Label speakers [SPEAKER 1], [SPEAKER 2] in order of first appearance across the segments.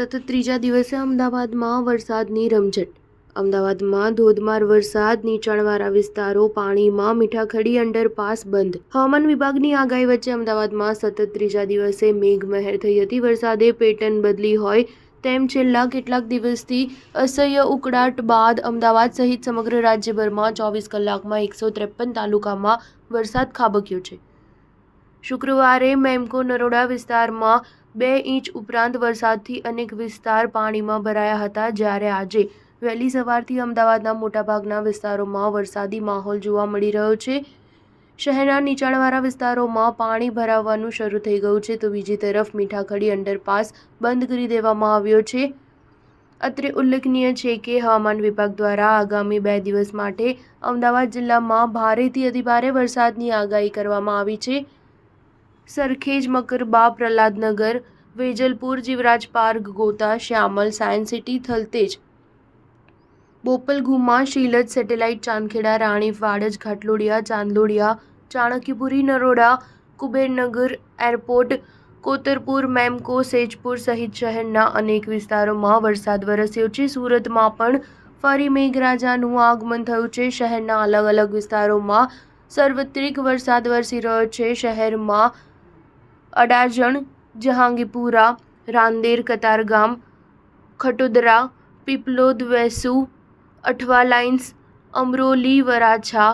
[SPEAKER 1] સતત ત્રીજા દિવસે અમદાવાદમાં વરસાદની રમઝટ. અમદાવાદમાં ધોધમાર વરસાદ, નીચાણવાળા વિસ્તારો પાણીમાં, મીઠાખડી અંડરપાસ બંધ. હવામાન વિભાગની આગાહી વચ્ચે અમદાવાદમાં સતત ત્રીજા દિવસે મેઘમહેર થઈ હતી. વરસાદે પેટર્ન બદલી હોય તેમ છેલ્લા કેટલાક દિવસથી અસહ્ય ઉકળાટ બાદ અમદાવાદ સહિત સમગ્ર રાજ્યભરમાં 24 કલાકમાં 153 તાલુકામાં વરસાદ ખાબક્યો છે. શુક્રવારે મેમકો નરોડા વિસ્તારમાં 2 ઇંચ ઉપરાંત વરસાદથી અનેક વિસ્તાર પાણીમાં ભરાયા હતા, જ્યારે આજે વહેલી સવારથી અમદાવાદના મોટાભાગના વિસ્તારોમાં વરસાદી માહોલ જોવા મળી રહ્યો છે. શહેરના નીચાણવાળા વિસ્તારોમાં પાણી ભરાવાનું શરૂ થઈ ગયું છે, તો બીજી તરફ મીઠાખડી અંડરપાસ બંધ કરી દેવામાં આવ્યો છે. અત્રે ઉલ્લેખનીય છે કે હવામાન વિભાગ દ્વારા આગામી 2 દિવસ માટે અમદાવાદ જિલ્લામાં ભારેથી અતિભારે વરસાદની આગાહી કરવામાં આવી છે. Sarkhej, Makarba, Prahladnagar, Vejalpur, Jivraj park, Gota, Shyamal, science city, Thaltej, Bopal Ghuma, Shilaj, satellite, Chandkheda, Ranip, Vadaj, Ghatlodia, Chandlodia, Chanakyapuri, Naroda, Kubernagar, airport, Kotarpur, Memco, Sejpur સહિત શહેરના અનેક વિસ્તારોમાં વરસાદ વરસ્યો છે. સુરતમાં પણ ફરી મેઘરાજાનું આગમન થયું છે. શહેરના અલગ અલગ વિસ્તારોમાં સાર્વત્રિક વરસાદ વરસી રહ્યો છે. શહેરમાં અડાજણ, જહાંગીરપુરા, રાંદેર, કતારગામ, ખટોદરા, પીપલોદ, વેસુ, અઠવા લાઇન્સ, અમરોલી, વરાછા,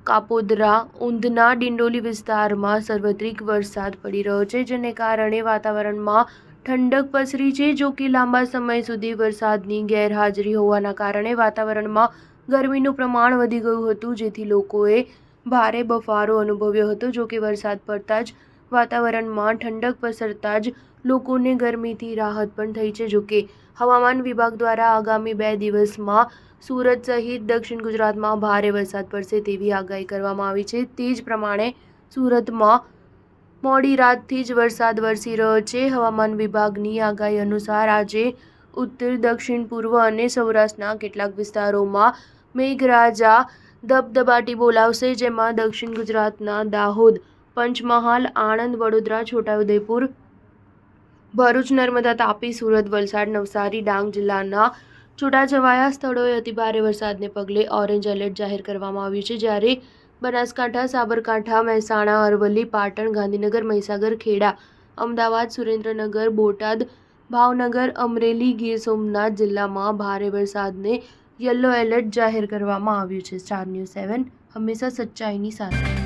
[SPEAKER 1] કાપોદરા, ઊંધના, ડિંડોલી વિસ્તારમાં સાર્વત્રિક વરસાદ પડી રહ્યો છે, જેને કારણે વાતાવરણમાં ઠંડક પસરી છે. જો કે લાંબા સમય સુધી વરસાદની ગેરહાજરી હોવાના કારણે વાતાવરણમાં ગરમીનું પ્રમાણ વધી ગયું હતું, જેથી લોકોએ ભારે બફારો અનુભવ્યો હતો. જો કે વરસાદ પડતા જ વાતાવરણમાં ઠંડક પસરતા જ લોકોને ગરમીથી રાહત પણ થઈ છે. જો કે હવામાન વિભાગ દ્વારા આગામી 2 દિવસમાં સુરત સહિત દક્ષિણ ગુજરાતમાં ભારે વરસાદ પડશે તેવી આગાહી કરવામાં આવી છે. તે જ પ્રમાણે સુરતમાં મોડી રાતથી જ વરસાદ વરસી રહ્યો છે. હવામાન વિભાગની આગાહી અનુસાર આજે ઉત્તર, દક્ષિણ પૂર્વ અને સૌરાષ્ટ્રના કેટલાક વિસ્તારોમાં મેઘરાજા દબદબાટી બોલાવશે, જેમાં દક્ષિણ ગુજરાતના દાહોદ, પંચમહાલ, આણંદ, વડોદરા, છોટાઉદેપુર, ભરૂચ, નર્મદા, તાપી, સુરત, વલસાડ, નવસારી, ડાંગ જિલ્લાના છૂટાછવાયા સ્થળોએ અતિભારે વરસાદને પગલે ઓરેન્જ એલર્ટ જાહેર કરવામાં આવ્યું છે, જ્યારે બનાસકાંઠા, સાબરકાંઠા, મહેસાણા, અરવલ્લી, પાટણ, ગાંધીનગર, મહીસાગર, ખેડા, અમદાવાદ, સુરેન્દ્રનગર, બોટાદ, ભાવનગર, અમરેલી, ગીર સોમનાથ જિલ્લામાં ભારે વરસાદને યલો એલર્ટ જાહેર કરવામાં આવ્યું છે. સ્ટાર ન્યૂઝ 7 હંમેશા સચ્ચાઈની સાથે.